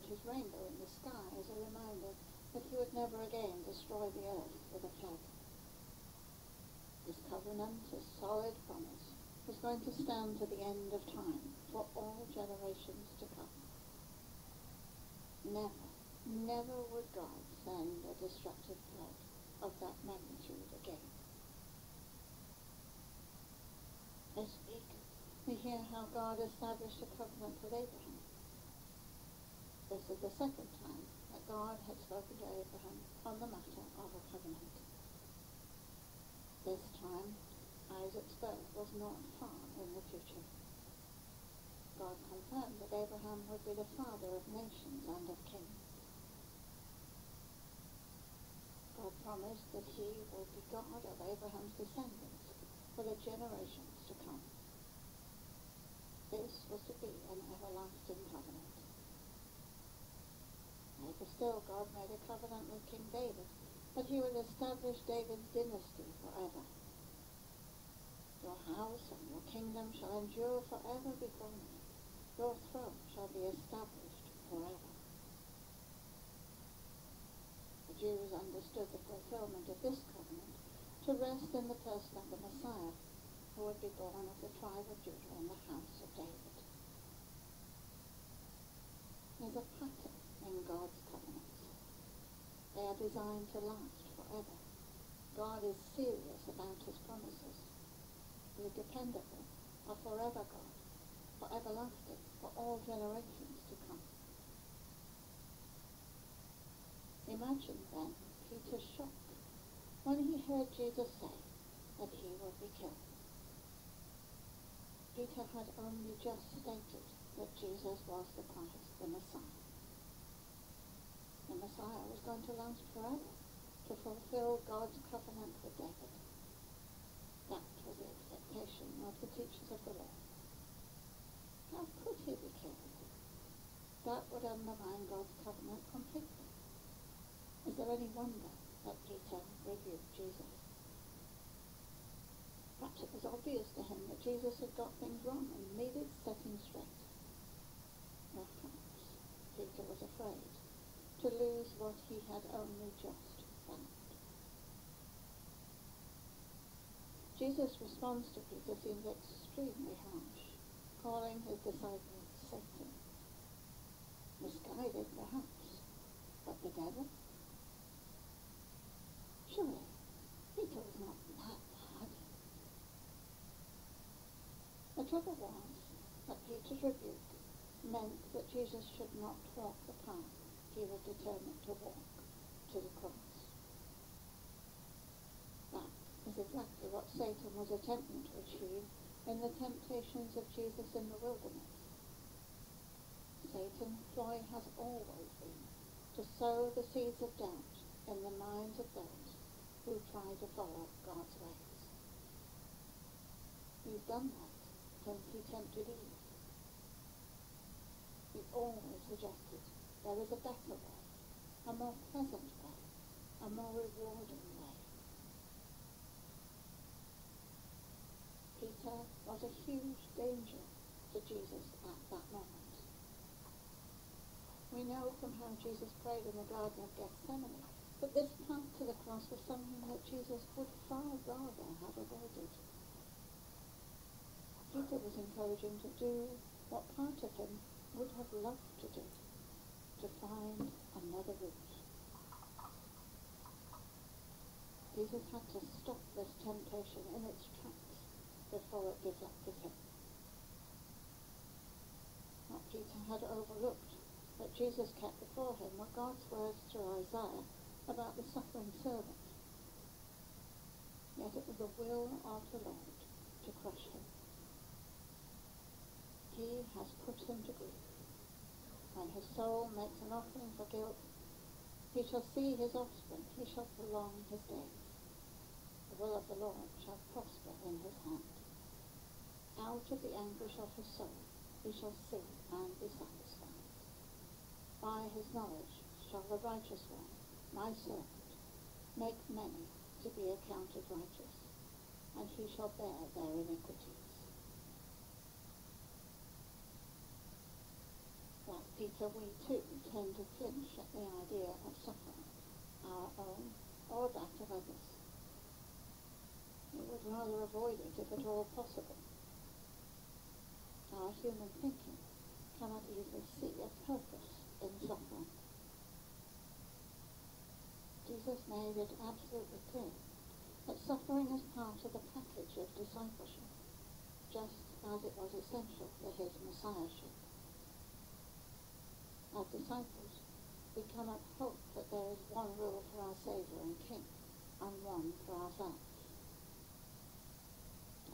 his rainbow in the sky as a reminder that he would never again destroy the earth with a flood. His covenant, his solid promise, was going to stand to the end of time for all generations to come. Never, never would God send a destructive flood of that magnitude again. This week, we hear how God established a covenant with Abraham. This is the second time that God had spoken to Abraham on the matter of a covenant. This time, Isaac's birth was not far in the future. God confirmed that Abraham would be the father of nations and of kings. God promised that he would be God of Abraham's descendants for the generations to come. This was to be an everlasting covenant. Later still, God made a covenant with King David that he would establish David's dynasty forever. Your house and your kingdom shall endure forever before me. Your throne shall be established forever. The Jews understood the fulfillment of this covenant to rest in the person of the Messiah, who would be born of the tribe of Judah in the house of David. There's a pattern in God's covenants. They are designed to last forever. God is serious about his promises. The dependable, a forever God, for everlasting, for all generations to come. Imagine then Peter's shock when he heard Jesus say that he would be killed. Peter had only just stated that Jesus was the Christ, the Messiah. The Messiah was going to last forever to fulfill God's covenant with David. That was the expectation of the teachers of the law. How could he be killed? That would undermine God's covenant completely. Is there any wonder that Peter rebuked Jesus? Perhaps it was obvious to him that Jesus had got things wrong and needed setting straight. Perhaps Peter was afraid to lose what he had only just found. Jesus' response to Peter seems extremely harsh, calling his disciple Satan. Misguided, perhaps, but the devil? Surely, Peter was not that bad. The trouble was that Peter's rebuke meant that Jesus should not walk the path he was determined to walk to the cross. That is exactly what Satan was attempting to achieve in the temptations of Jesus in the wilderness. Satan's ploy has always been to sow the seeds of doubt in the minds of those who try to follow God's ways. He's done that since he tempted Eve. He always suggested there is a better way, a more pleasant way, a more rewarding way. Peter was a huge danger to Jesus at that moment. We know from how Jesus prayed in the Garden of Gethsemane that this path to the cross was something that Jesus would far rather have avoided. Peter was encouraging to do what part of him would have loved to do, to find another route. Jesus had to stop this temptation in its tracks before it deflected him. What Peter had overlooked, that Jesus kept before him, were God's words through Isaiah about the suffering servant. Yet it was the will of the Lord to crush him. He has put him to grief. When his soul makes an offering for guilt, he shall see his offspring, he shall prolong his days. The will of the Lord shall prosper in his hand. Out of the anguish of his soul he shall sing and be satisfied. By his knowledge shall the righteous one, my servant, make many to be accounted righteous, and he shall bear their iniquities. That Peter, we too tend to flinch at the idea of suffering, our own or that of others. We would rather avoid it if at all possible. Our human thinking cannot easily see a purpose in suffering. Jesus made it absolutely clear that suffering is part of the package of discipleship, just as it was essential for his messiahship. As disciples, we cannot hope that there is one rule for our Saviour and King, and one for ourselves.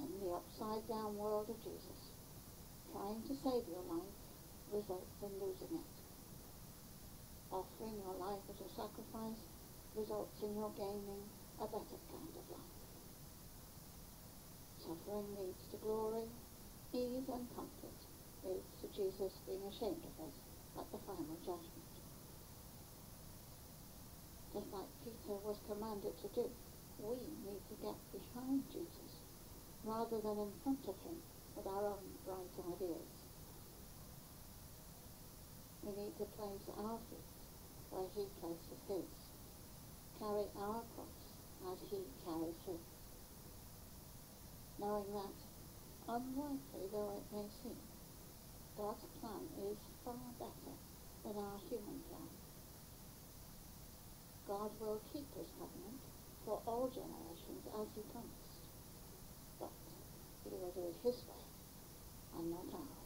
In the upside-down world of Jesus, trying to save your life results in losing it. Offering your life as a sacrifice results in your gaining a better kind of life. Suffering leads to glory, ease and comfort leads to Jesus being ashamed of us at the final judgment. Just like Peter was commanded to do, we need to get behind Jesus rather than in front of him with our own bright ideas. We need to place our feet where he places his, carry our cross as he carries his, knowing that, unlikely though it may seem, God's plan is far better than our human plan. God will keep his covenant for all generations as he promised, but he will do it his way and not ours.